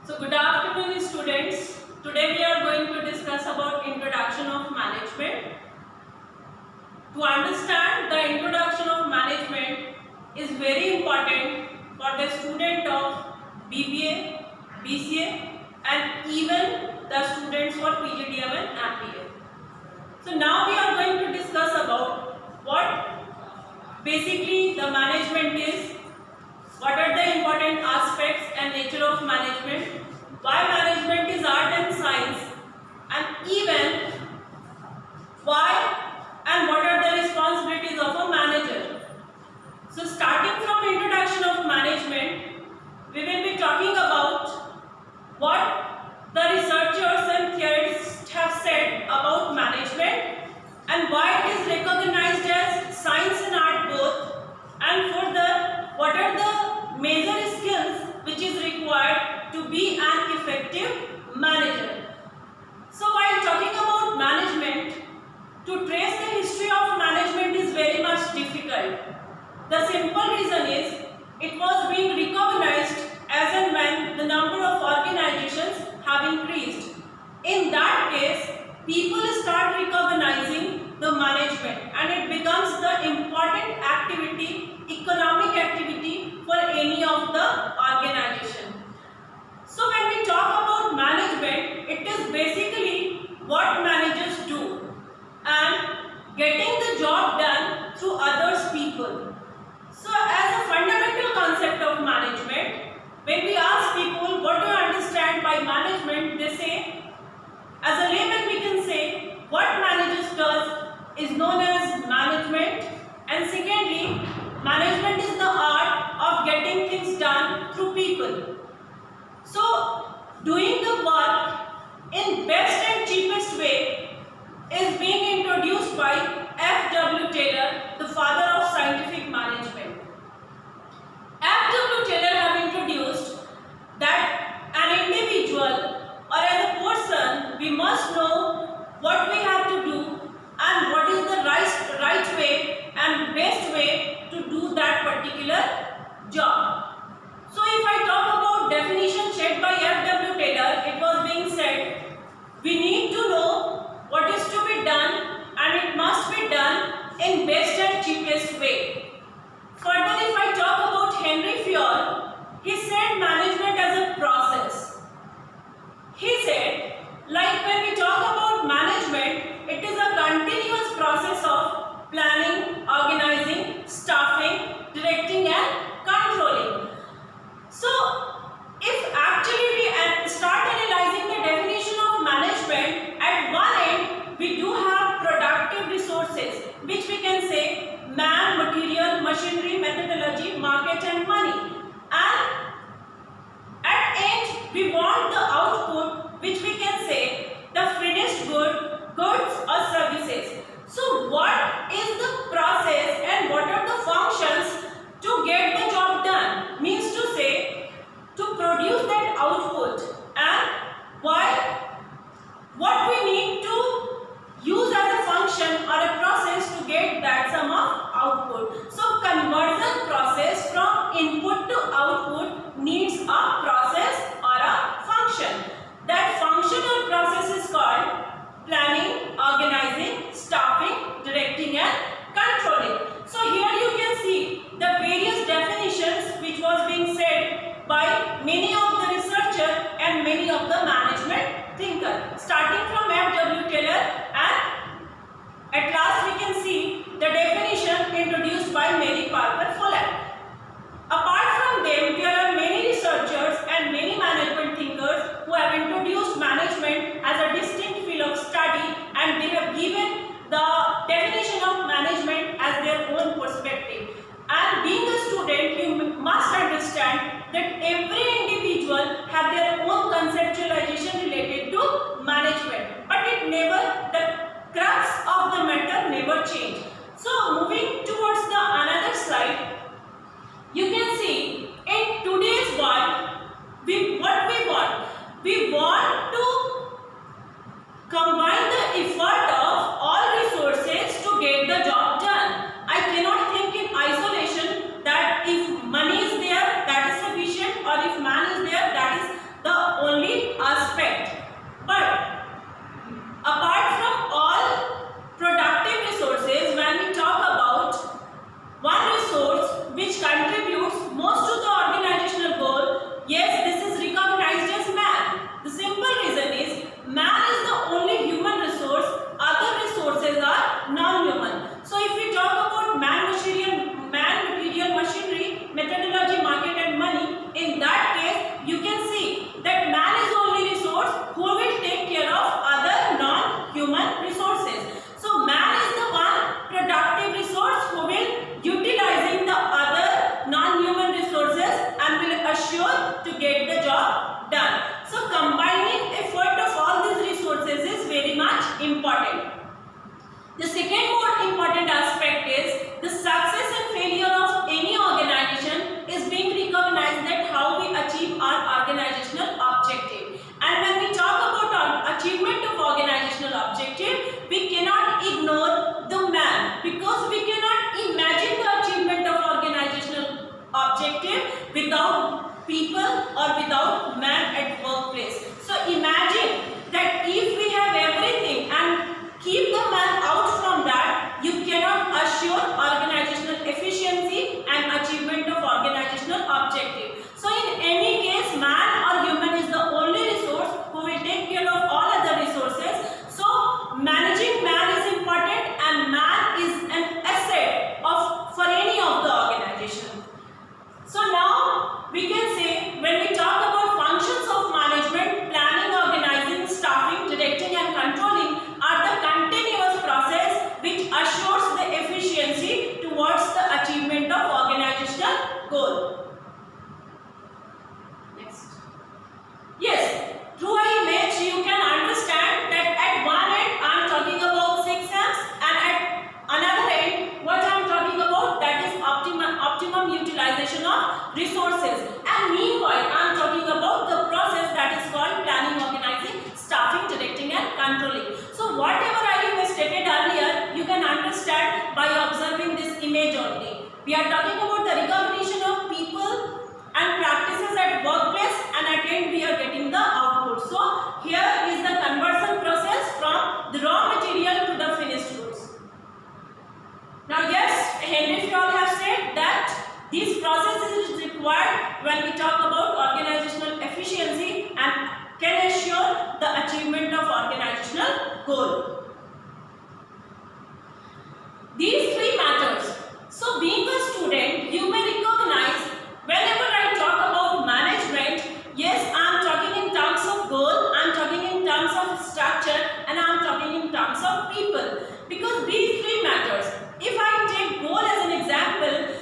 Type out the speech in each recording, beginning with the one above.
So good afternoon students. Today we are going to discuss about introduction of management. To understand the introduction of management is very important for the student of BBA, BCA and even the students for PGDM and MBA. So now we are going to discuss about what basically the management is, what are the important aspects and nature of management, why management is art and science, and even why and what are the responsibilities of a manager. So starting from introduction of management, we will be talking about what the researchers and theorists have said about management and why it is recognized as science and art both, and further what are the major skills which is required to be an effective manager. So while talking about management, to trace the history of management is very much difficult. The simple reason is it was being recognized as and when the number of organizations have increased. In that case, people start recognizing the management and it becomes the important activity, economic activity for any of the organization. So when we talk about management, it is basically what managers do and getting the job done through others people. So as a fundamental concept of management, when we ask people what do you understand by management, they say, as a layman we can say what managers does is known as management, and secondly, management is the art of getting things done through people. So doing the work in best and cheapest way is being introduced by F.W. Taylor, the father of scientific management. F.W. Taylor have introduced that an individual or as a person, we must know what we have to do and what is the right way and best way to do that particular job. So if I talk about definition shared by F.W. Taylor, it was being said, we need to know what is to be done and it must be done in best and cheapest way. Further, if I talk about Henry Fayol, he said management as a process. He said, like when we talk about management, it is a continuous process of planning, organizing, staffing, directing and controlling. So, if actually we start analyzing the definition of management, at one end we do have productive resources, which we can say man, material, machinery, methodology, market and money. And at end we want the output, which we can say the finished goods or services. So what is the process and what are the functions to get the job done? Means to say, to produce that output, and why, what we need to use as a function or a process to get that sum of output. So conversion process from input to output needs a process or a function. That function or process is called planning, organizing, staffing, directing and controlling. So here you can see the various definitions which was being said by many of the researchers and many of the management thinkers, starting from F.W. Taylor, and at last we can see the definition introduced by Mary Parker Follett. Apart from them, there are many researchers and many management thinkers who have introduced management as a distinct field of study, and they have given the definition of management as their own perspective. And being a student, you must understand that every individual have their own conceptualization related to management, but it never, the crux of the matter never change. So moving towards the another slide, you can see in today's world, we want to combine the effort of all resources to get the job done. I cannot think in isolation that if money is there, that is sufficient, or if man is there, that is the We are talking about the recognition of people and practices at workplace, and at end we are getting the output. So here is the conversion process from the raw material to the finished goods. Now yes, Henry Froll have said that this process is required when we talk about organizational efficiency and can assure the achievement of organizational goal. These three matters. So being a student, you may recognize whenever I talk about management, yes, I am talking in terms of goal, I am talking in terms of structure, and I am talking in terms of people. Because these three matters. If I take goal as an example,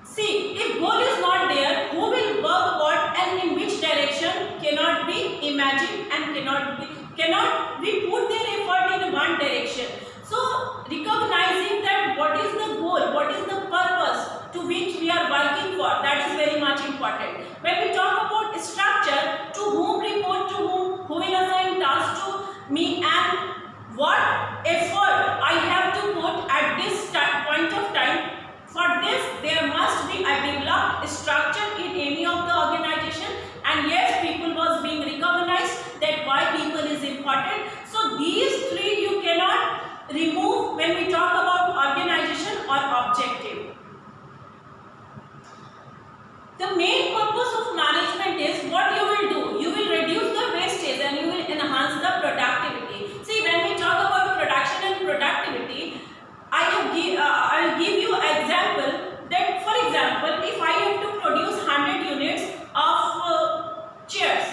see, if goal is not there, who will work what and in which direction cannot be imagined and cannot be put their effort in one direction. So recognizing that what is the goal, what is the purpose to which we are working for, that is very much important. When we talk about structure, to whom report to who will assign tasks to me, and what effort I have to put at this point of time. For this, there must be a developed structure in any of the organization, and yes, people was being recognized that why people is important. So these three you cannot remove when we talk about organization or objective. The main purpose of management is what you will do. You will reduce the wastage and you will enhance the productivity. See, when we talk about production and productivity, I will give you an example that, for example, if I have to produce 100 units of chairs,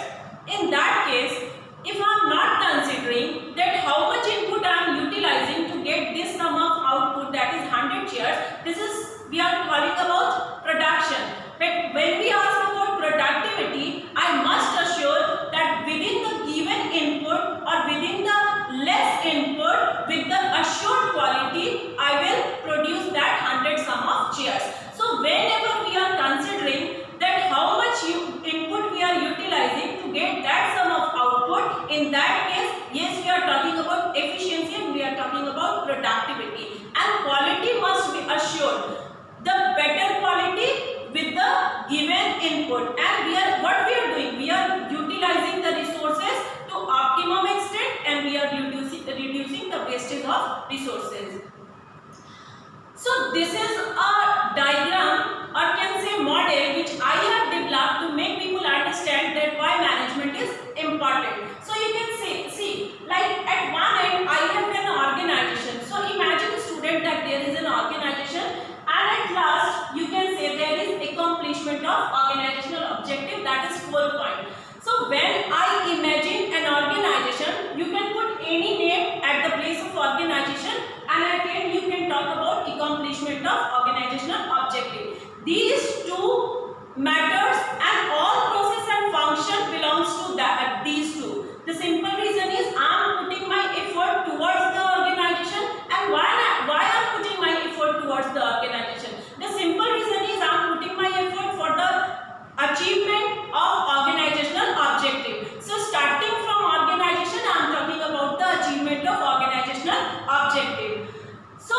in that case, if I am not considering that how much input I am utilizing to get this sum of output, that is 100 chairs, this is we are calling about production. But when we ask about productivity, I must assure that within the given input or within the less input with the assured quality, I will produce that 100 sum of chairs. So whenever we are considering that how much input we are utilizing to get that sum of output, in that case, yes, we are talking about efficiency and we are talking about productivity, and quality must be assured. The better quality with the given input, and what we are doing, we are utilizing the resources to optimum extent, and we are reducing the wastage of resources. So this is a diagram, or can say model, which I have developed to make people understand that why management is important. So you can see like at one end I have an organization. So imagine a student that there is an organization, and at last you can say there is accomplishment of organizational objective, that is 4 point. So when I imagine an organization, you can put any name at the place of organization, and at the end you can talk about accomplishment of organizational objective. These two matters, and all process and function belongs to these two. The simple reason is I am putting my effort towards the organization, and why I am putting my effort towards the organization? The simple reason is I am putting my effort for the achievement of organizational objective. So starting from organization, I am talking about the achievement of organizational objective. So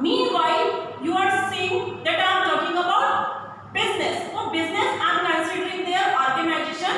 meanwhile, you are saying that I am talking about business. For business, I am considering their organization.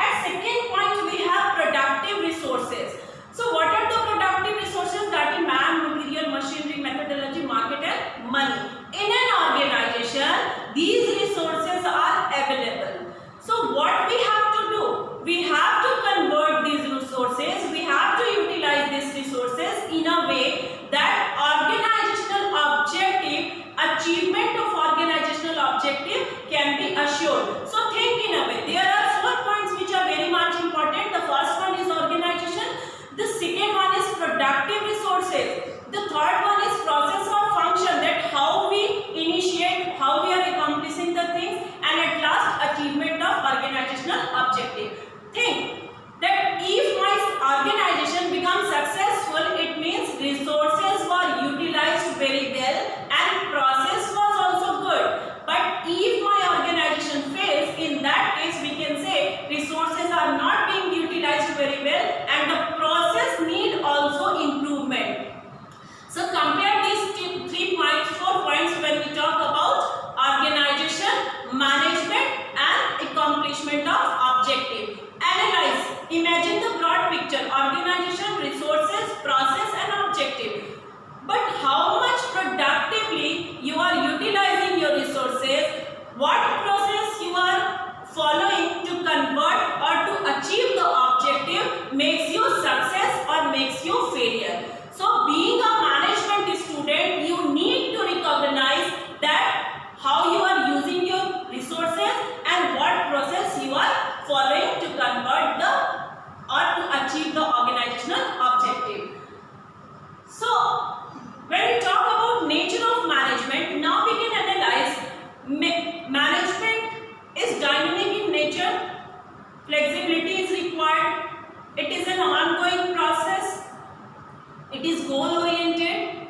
At second point, we have productive resources. So what are the productive resources? That is man, material, machinery, methodology, market, and money. In an organization, these resources are available. So what we have to do? We have to convert these resources. We have to utilize these resources in a way that organizational objective, achievement of organizational objective can be assured. So think in a way. There are 4 points which are very much important. The first one is organization. The second one is productive resources. The third one is process or function, that how we initiate, how we are accomplishing the things, and at last achievement of organizational objective. Think that if my organization becomes successful, it means resources were utilized very well and process was also good. But if my organization fails, in that case we can say resources are not being utilized very well and the process need also improvement. So compare these 4 points when we talk about accomplishment of objective. Analyze. Imagine the broad picture, organization, resources, process and objective. But how much productively you are utilizing your resources, what process you are following to convert or to achieve the objective makes you success or makes you failure. So being a management student, you need to recognize that how you are using your resources and what process you are following to convert the or to achieve the organizational objective. So when we talk about nature of management, now we can analyze management is dynamic in nature, flexibility is required, it is an ongoing process, it is goal oriented,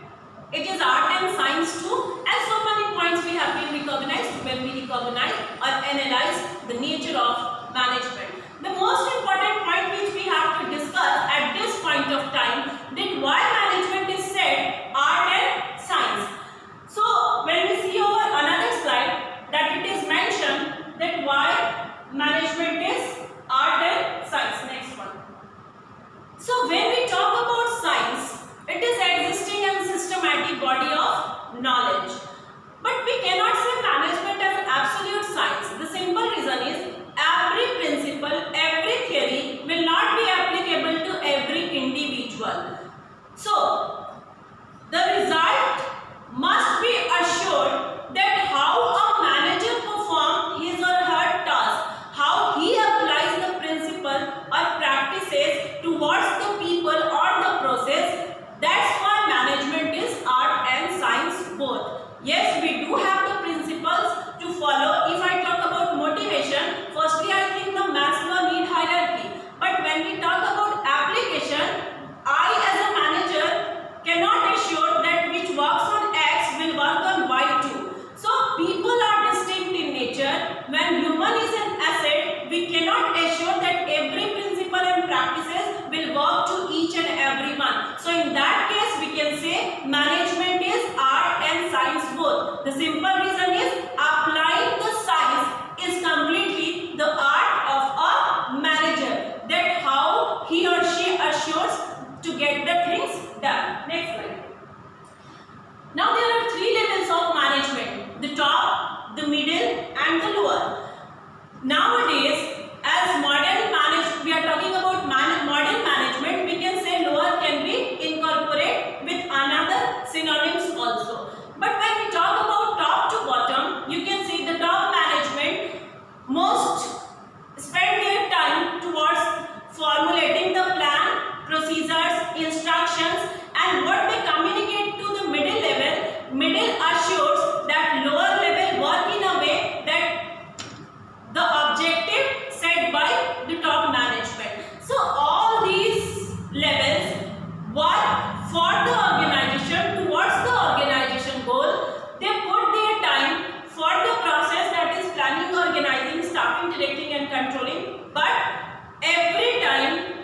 it is art and science too, and so many points we have been recognized when we recognize or analyze the nature of management. The most important point which we have to discuss at this point of time, that why management is said art and science. So when we see over another slide that it is mentioned that why management is art and science. Next one. So when we talk about science, it is existing and systematic body of knowledge. But we cannot say management as absolute science. The simple reason is every principle, every theory will not be applicable to every individual. So the result must be assured that how a manager performs his or her task, how he applies the principle or practices towards the people or the process. That's why management is art and science both. Yes, we do have the principles to follow. If I talk about motivation, firstly I think the Maslow need hierarchy. But when we talk about application, I as a manager cannot assure that which works on X will work on Y too. So people are distinct in nature. When human is an asset, we cannot assure that every principle and practices will work to each and every one. So in that case, we can say management is art and science both. The simple reason is applying the science is completely the art of a manager. That how he or she assures to get the things done. Next slide. Now there are three levels of management: the top, the middle and the lower. Nowadays, as modern management, we are talking about modern management, we can say lower can be incorporated with another synonyms also. But when we talk about top to bottom, you can see the top management most spend their time towards formulating the plan, procedures, instructions, and what they communicate to the middle level. Middle assures that lower level work in a way that the objective set by the top management. So all these levels work for the organization towards the organization goal. They put their time for the process, that is planning, organizing, staffing, directing and controlling. But every time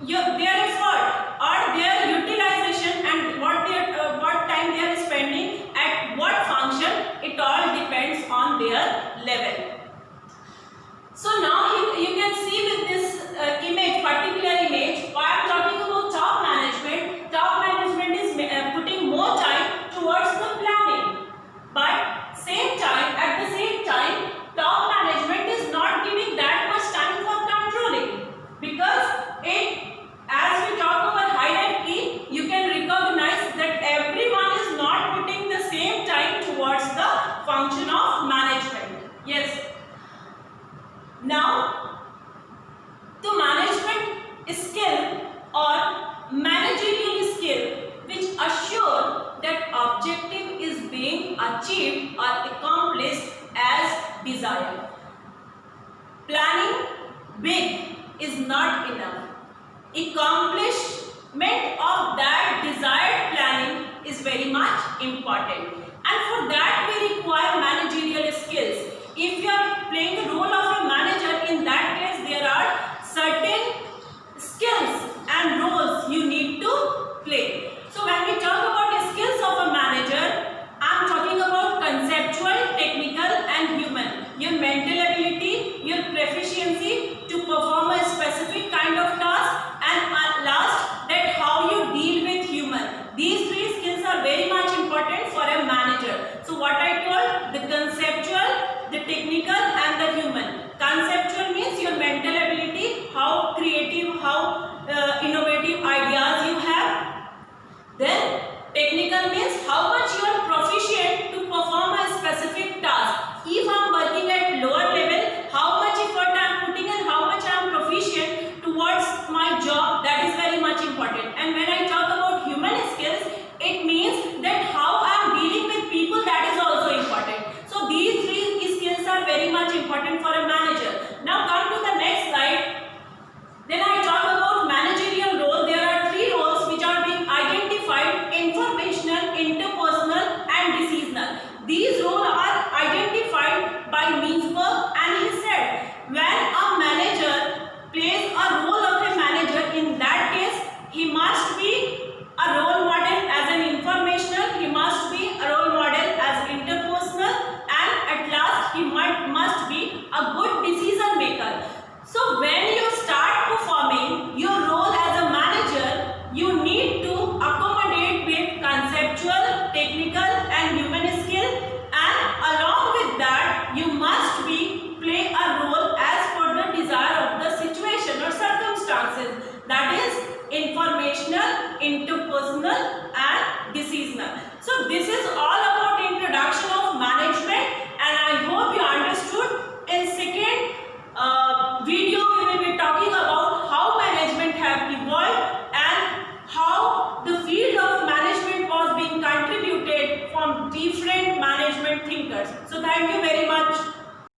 their effort or their utilization and what time they are spending at what function, it all depends on their level. So now you can see with this particular image, why I am talking about top management. Top management is putting more time towards the planning, but at the same time, top management is not giving that much time for controlling, because as we talk about hierarchy, you can recognize that everyone is not putting the same time towards the function of management. Yes. Now, the management skill or managerial skill which assure that objective is being achieved or accomplished as desired. Planning big is not enough. Accomplishment of that desired planning is very much important, and for that we require managerial skills. If you are playing the role of a manager, in that case there are certain skills and roles you need to play. So when we talk about the skills of a manager, I am talking about conceptual, technical and human. Your mental ability, Thank you very